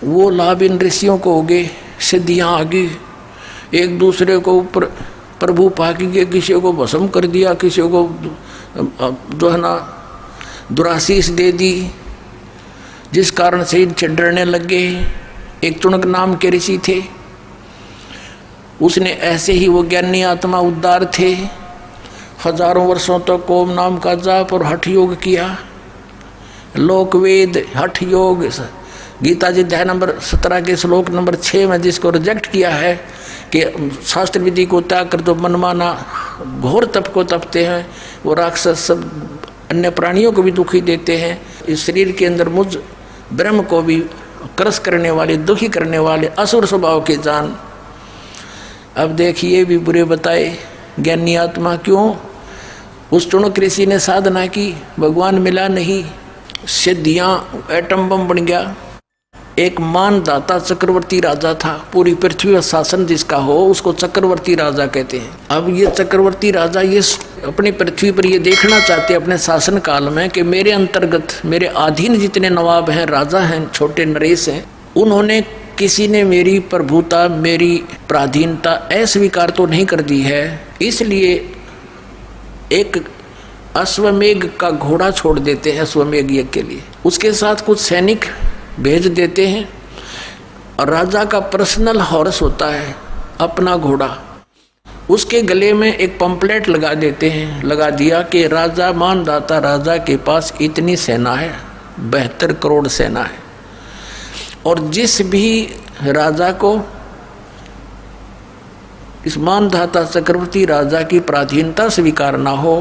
वो लाभ इन ऋषियों को हो गए, सिद्धियां आ गई, एक दूसरे को ऊपर प्रभु पाकी के, किसी को भस्म कर दिया, किसी को जो है ना दुराशीष दे दी, जिस कारण से इनसे डरने लग गए। एक चुनक नाम के ऋषि थे, उसने ऐसे ही वो ज्ञानी आत्मा उद्धार थे, हजारों वर्षों तक ओम नाम का जाप और हठ योग किया। लोक वेद हठ योग गीता जी अध्याय नंबर 17 के श्लोक नंबर 6 में जिसको रिजेक्ट किया है कि शास्त्र विधि को त्याग कर तो मनमाना घोर तप को तपते हैं, वो राक्षस सब अन्य प्राणियों को भी दुखी देते हैं। इस शरीर के अंदर मुझ ब्रह्म को भी क्रस करने वाले, दुखी करने वाले असुर स्वभाव के जान। अब देखिए भी बुरे बताए ज्ञानी आत्मा क्यों। उस चुनक ऋषि ने साधना की, भगवान मिला नहीं, सिद्धियां एटम बम बन गया। एक मानदाता चक्रवर्ती राजा था, पूरी पृथ्वी पर शासन जिसका हो उसको चक्रवर्ती राजा कहते हैं। अब ये चक्रवर्ती राजा ये अपनी पृथ्वी पर ये देखना चाहते अपने शासन काल में कि मेरे अंतर्गत मेरे अधीन जितने नवाब हैं, राजा हैं, छोटे नरेश हैं, उन्होंने किसी ने मेरी प्रभुता, मेरी पराधीनता अस्वीकार तो नहीं कर दी है। इसलिए एक अश्वमेघ का घोड़ा छोड़ देते हैं अश्वमेघ यज्ञ के लिए, उसके साथ कुछ सैनिक भेज देते हैं और राजा का पर्सनल हॉर्स होता है अपना घोड़ा, उसके गले में एक पंपलेट लगा देते हैं, लगा दिया कि राजा मानदाता राजा के पास इतनी सेना है, 72 करोड़ सेना है, और जिस भी राजा को इस मानदाता चक्रवर्ती राजा की पराधीनता स्वीकार ना हो,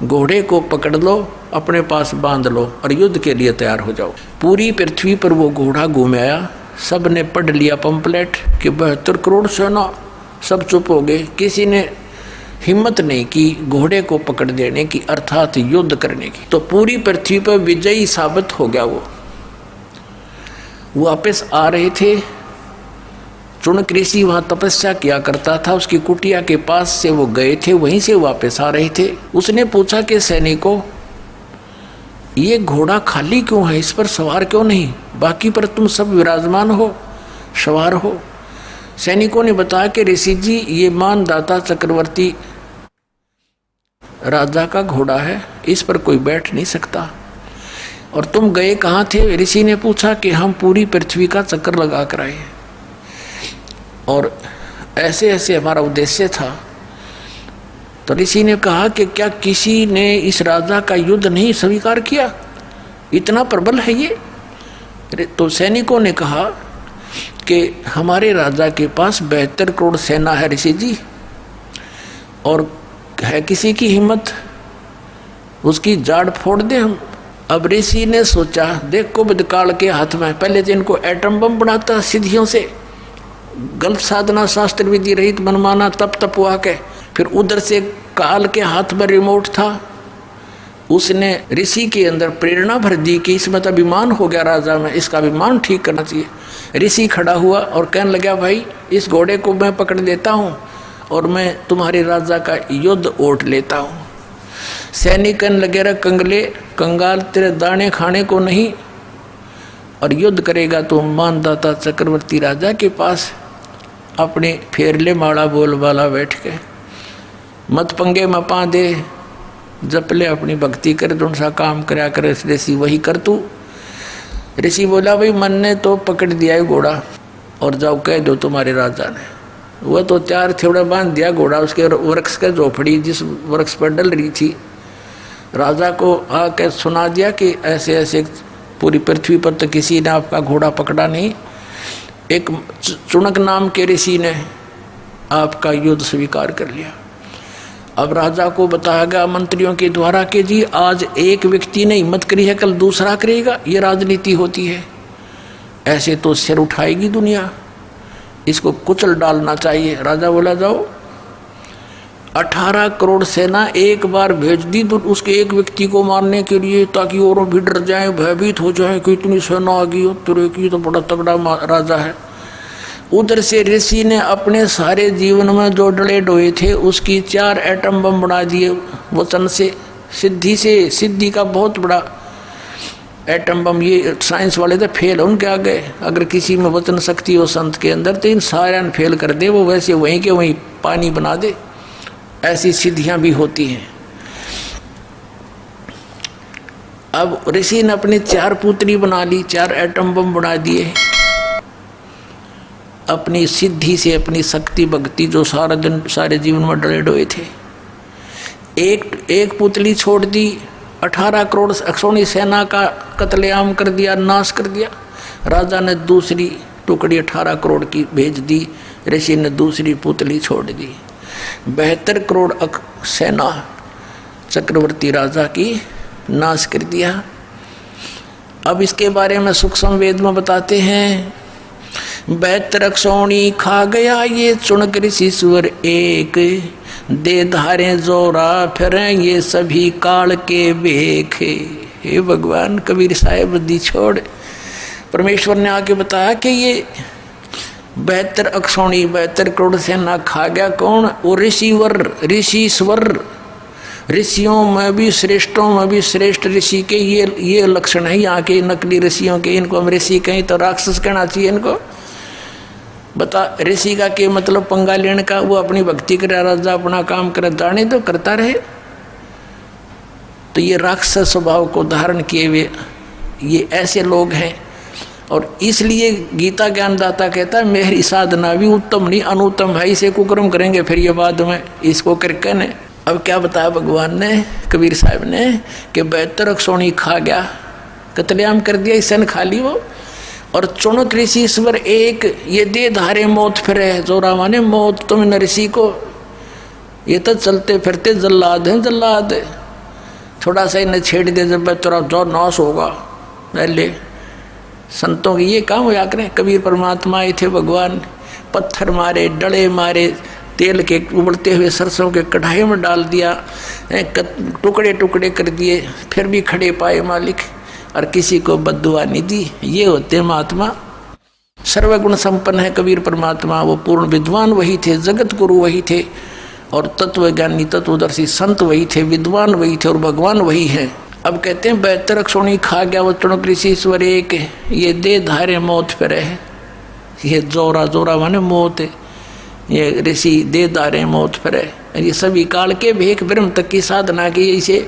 घोड़े को पकड़ लो, अपने पास बांध लो और युद्ध के लिए तैयार हो जाओ। पूरी पृथ्वी पर वो घोड़ा घूम आया, सब ने पढ़ लिया पंपलेट कि 72 करोड़ सेना, सब चुप हो गए, किसी ने हिम्मत नहीं की घोड़े को पकड़ देने की, अर्थात युद्ध करने की। तो पूरी पृथ्वी पर विजयी साबित हो गया। वो वापस आ रहे थे, चुनक ऋषि वहाँ तपस्या किया करता था, उसकी कुटिया के पास से वो गए थे, वहीं से वापस आ रहे थे। उसने पूछा कि सैनिकों, ये घोड़ा खाली क्यों है, इस पर सवार क्यों नहीं, बाकी पर तुम सब विराजमान हो, सवार हो। सैनिकों ने बताया कि ऋषि जी ये मानदाता चक्रवर्ती राजा का घोड़ा है, इस पर कोई बैठ नहीं सकता। और तुम गए कहाँ थे? ऋषि ने पूछा कि हम पूरी पृथ्वी का चक्कर लगा कर आए और ऐसे ऐसे हमारा उद्देश्य था। तो ऋषि ने कहा कि क्या किसी ने इस राजा का युद्ध नहीं स्वीकार किया, इतना प्रबल है ये? तो सैनिकों ने कहा कि हमारे राजा के पास 72 करोड़ सेना है ऋषि जी, और है किसी की हिम्मत उसकी जाड़ फोड़ दे हम। अब ऋषि ने सोचा, देखो बदकाल के हाथ में, पहले तो इनको एटम बम बनाता सिद्धियों से, गलत साधना शास्त्र विधि रहित मनमाना तप तपवा के, फिर उधर से काल के हाथ में रिमोट था, उसने ऋषि के अंदर प्रेरणा भर दी कि इसमें तो अभिमान हो गया राजा में, इसका अभिमान ठीक करना चाहिए। ऋषि खड़ा हुआ और कहने लगा, भाई इस घोड़े को मैं पकड़ लेता हूँ और मैं तुम्हारे राजा का युद्ध ओट लेता हूँ। सैनिक कहने लगे, रे कंगले कंगाल, तेरे दाने खाने को नहीं, और युद्ध करेगा तो मानदाता चक्रवर्ती राजा के पास अपने फेरले माड़ा बोल वाला बैठ के, मत पंगे में पा दे, जप ले अपनी भक्ति कर, जो सा काम करया करे ऋषि वही कर तू। ऋषि बोला, भाई मन ने तो पकड़ दिया है घोड़ा, और जाओ कह दो तुम्हारे राजा ने। वह तो त्यार थोड़ा बांध दिया घोड़ा उसके वृक्ष का झोपड़ी जिस वृक्ष पर डल रही थी, राजा को आकर सुना दिया कि ऐसे ऐसे पूरी पृथ्वी पर तो किसी ने आपका घोड़ा पकड़ा नहीं, एक चुनक नाम के ऋषि ने आपका युद्ध स्वीकार कर लिया। अब राजा को बताया गया मंत्रियों के द्वारा कि जी आज एक व्यक्ति ने हिम्मत करी है, कल दूसरा करेगा, ये राजनीति होती है, ऐसे तो सिर उठाएगी दुनिया, इसको कुचल डालना चाहिए। राजा बोला, जाओ 18 करोड़ सेना एक बार भेज दी तो उसके एक व्यक्ति को मारने के लिए, ताकि और भी डर जाए, भयभीत हो जाए कि इतनी सेना आ गई, तुरे की तो बड़ा तगड़ा राजा है। उधर से ऋषि ने अपने सारे जीवन में जो डले डोए थे उसकी 4 एटम बम बना दिए वचन से। सिद्धि का बहुत बड़ा एटम बम। ये साइंस वाले तो फेल है उनके आगे। अगर किसी में वचन शक्ति हो संत के अंदर तो इन सारे ने फेल कर दे, वो वैसे वहीं के वहीं पानी बना दे। ऐसी सिद्धियां भी होती हैं। अब ऋषि ने अपनी 4 पुत्री बना ली, 4 एटम बम बना दिए अपनी सिद्धि से, अपनी शक्ति भक्ति जो सारा दिन सारे जीवन में डरे डोए थे। एक पुतली छोड़ दी, 18 करोड़ अक्षौणी सेना का कत्लेआम कर दिया, नाश कर दिया। राजा ने दूसरी टुकड़ी 18 करोड़ की भेज दी, ऋषि ने दूसरी पुतली छोड़ दी। 72 करोड़ सेना चक्रवर्ती राजा की नाश कर दिया। अब इसके बारे में सूक्ष्म वेद में बताते हैं, 72 अक्षौणी खा गया ये चुनक ऋषि सुअर एक, दे धारे जोरा फिरे ये सभी काल के बेख। हे भगवान, कबीर साहेब बुद्धि छोड़। परमेश्वर ने आके बताया कि ये 72 अक्षौणी 72 करोड़ सेना खा गया कौन? वो ऋषीश्वर, ऋषियों में भी श्रेष्ठों में भी श्रेष्ठ ऋषि के ये लक्षण है यहाँ के नकली ऋषियों के। इनको हम ऋषि कहीं तो राक्षस कहना चाहिए इनको। बता, ऋषि का के मतलब पंगा लेने का, वो अपनी भक्ति करे, राजा अपना काम करे, जाने तो करता रहे। तो ये राक्षस स्वभाव को धारण किए हुए ये ऐसे लोग हैं। और इसलिए गीता ज्ञानदाता कहता है मेरी साधना भी उत्तम नहीं अनुत्तम है, इसे कुकर्म करेंगे फिर ये बाद में इसको करके ने। अब क्या बताया भगवान ने, कबीर साहब ने, कि 72 अक्षौणी खा गया, कत्लेआम कर दिया, इस खा ली वो। और चुनक ऋषीश्वर एक, ये दे धारे मौत फिरे, जोरा माने मौत। तुम न ऋषि को, ये तो चलते फिरते जल्लाद हैं, जल्लाद। थोड़ा सा इन्हें छेड़ दे जब तेरा जो नाश होगा। पहले संतों की ये काम होया करें। कबीर परमात्मा आए थे, भगवान पत्थर मारे, डले मारे, तेल के उबलते हुए सरसों के कढ़ाई में डाल दिया, टुकड़े टुकड़े कर दिए, फिर भी खड़े पाए मालिक, और किसी को बद्दुआ नहीं दी। ये होते महात्मा। सर्वगुण संपन्न है कबीर परमात्मा। वो पूर्ण विद्वान वही थे, जगत गुरु वही थे, और तत्वज्ञानी तत्वदर्शी संत वही थे, विद्वान वही थे, और भगवान वही है। अब कहते हैं 72 अक्षौणी खा गया वो चुनक ऋषीश्वर एक, ये दे धारे मौत फिरे है। ये जोरा, जोरा माने मौत है। ये ऋषि दे धारे मौत फिरे। ये सभी काल के भेख ब्रह्म तक की साधना की। इसे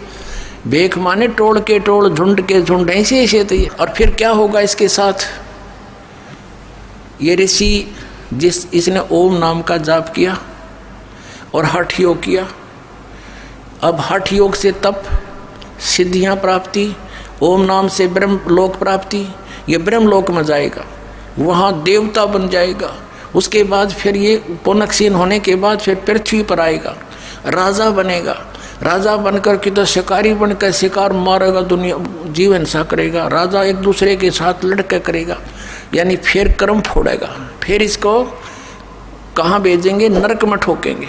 भेख माने टोल के टोल, झुंड के झुंड, ऐसे तो ये। और फिर क्या होगा इसके साथ? ये ऋषि इसने ओम नाम का जाप किया और हठ योग किया। अब हठ योग से तप, सिद्धियां प्राप्ति, ओम नाम से ब्रह्म लोक प्राप्ति। ये ब्रह्म लोक में जाएगा, वहाँ देवता बन जाएगा। उसके बाद फिर ये पुनक्षीण होने के बाद फिर पृथ्वी पर आएगा, राजा बनेगा। राजा बनकर के तो शिकारी बनकर शिकार मारेगा, दुनिया जीव हिंसा करेगा। राजा एक दूसरे के साथ लड़के करेगा, यानी फिर कर्म फोड़ेगा। फिर इसको कहाँ भेजेंगे? नरक में ठोकेंगे।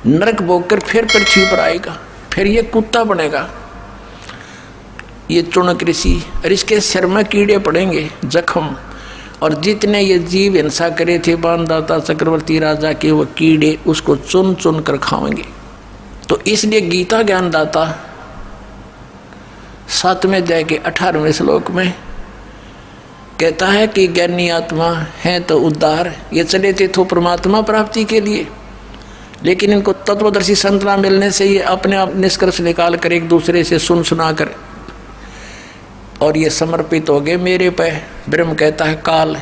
नरक भोग कर फिर पृथ्वी पर आएगा, फिर ये कुत्ता बनेगा ये चुनक ऋषि। और इसके सिर में कीड़े पड़ेंगे, जख्म। और जितने ये जीव हिंसा करे थे बाणदाता चक्रवर्ती राजा के, वो कीड़े उसको चुन चुन कर खाएंगे। तो इसलिए गीता ज्ञानदाता 7वें अध्याय के 18वें श्लोक में कहता है कि ज्ञानी आत्मा है तो उद्धार। ये चले थे तो परमात्मा प्राप्ति के लिए, लेकिन इनको तत्वदर्शी संत ना मिलने से ये अपने आप निष्कर्ष निकाल कर एक दूसरे से सुन सुना कर और ये समर्पित हो गए मेरे पे। ब्रह्म कहता है काल,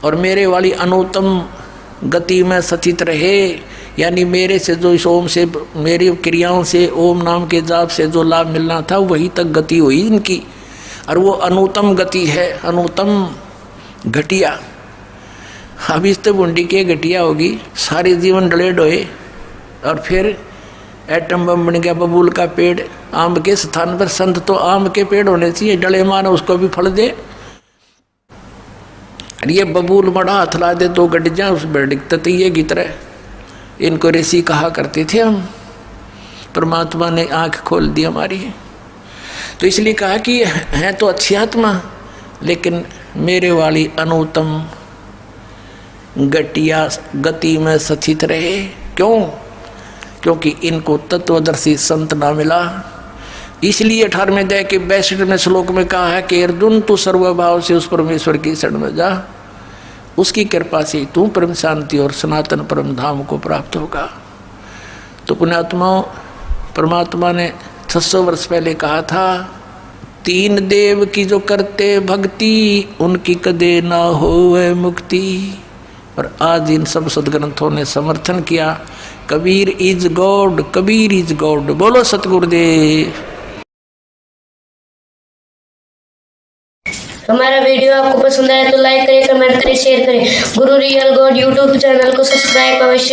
और मेरे वाली अनुत्तम गति में सचित रहे, यानी मेरे से जो इस ओम से, मेरी क्रियाओं से, ओम नाम के जाप से जो लाभ मिलना था वही तक गति हुई इनकी। और वो अनुत्तम गति है, अनुत्तम घटिया। अब इस तो बुंडी के घटिया होगी, सारे जीवन डले डोए, और फिर एटम बम बन गया बबूल का पेड़। आम के स्थान पर संत तो आम के पेड़ होने चाहिए, डले मार उसको भी फल दे। ये बबूल बड़ा हाथ ला दे तो गट जा उस बिल्डिंग तो ये गितरे। इनको ऋषि कहा करते थे हम। परमात्मा ने आंख खोल दी हमारी, तो इसलिए कहा कि है तो अच्छी आत्मा, लेकिन मेरे वाली अनुत्तम घटिया गति में स्थित रहे। क्यों? क्योंकि इनको तत्वदर्शी संत ना मिला। इसलिए 18वें अध्याय के 62वें श्लोक में कहा है कि अर्जुन तू सर्वभाव से उस परमेश्वर की शरण में जा, उसकी कृपा से तू परम शांति और सनातन परम धाम को प्राप्त होगा। तो पुण्यात्माओं, परमात्मा ने 600 वर्ष पहले कहा था, 3 देव की जो करते भक्ति उनकी कदे ना होवे मुक्ति। और आज इन सब सदग्रंथों ने समर्थन किया, Kabir is God, Kabir is God. बोलो सतगुरुदेव। हमारा वीडियो आपको पसंद आया तो लाइक करें, कमेंट करें, शेयर करें। गुरु रियल गॉड यूट्यूब चैनल को सब्सक्राइब अवश्य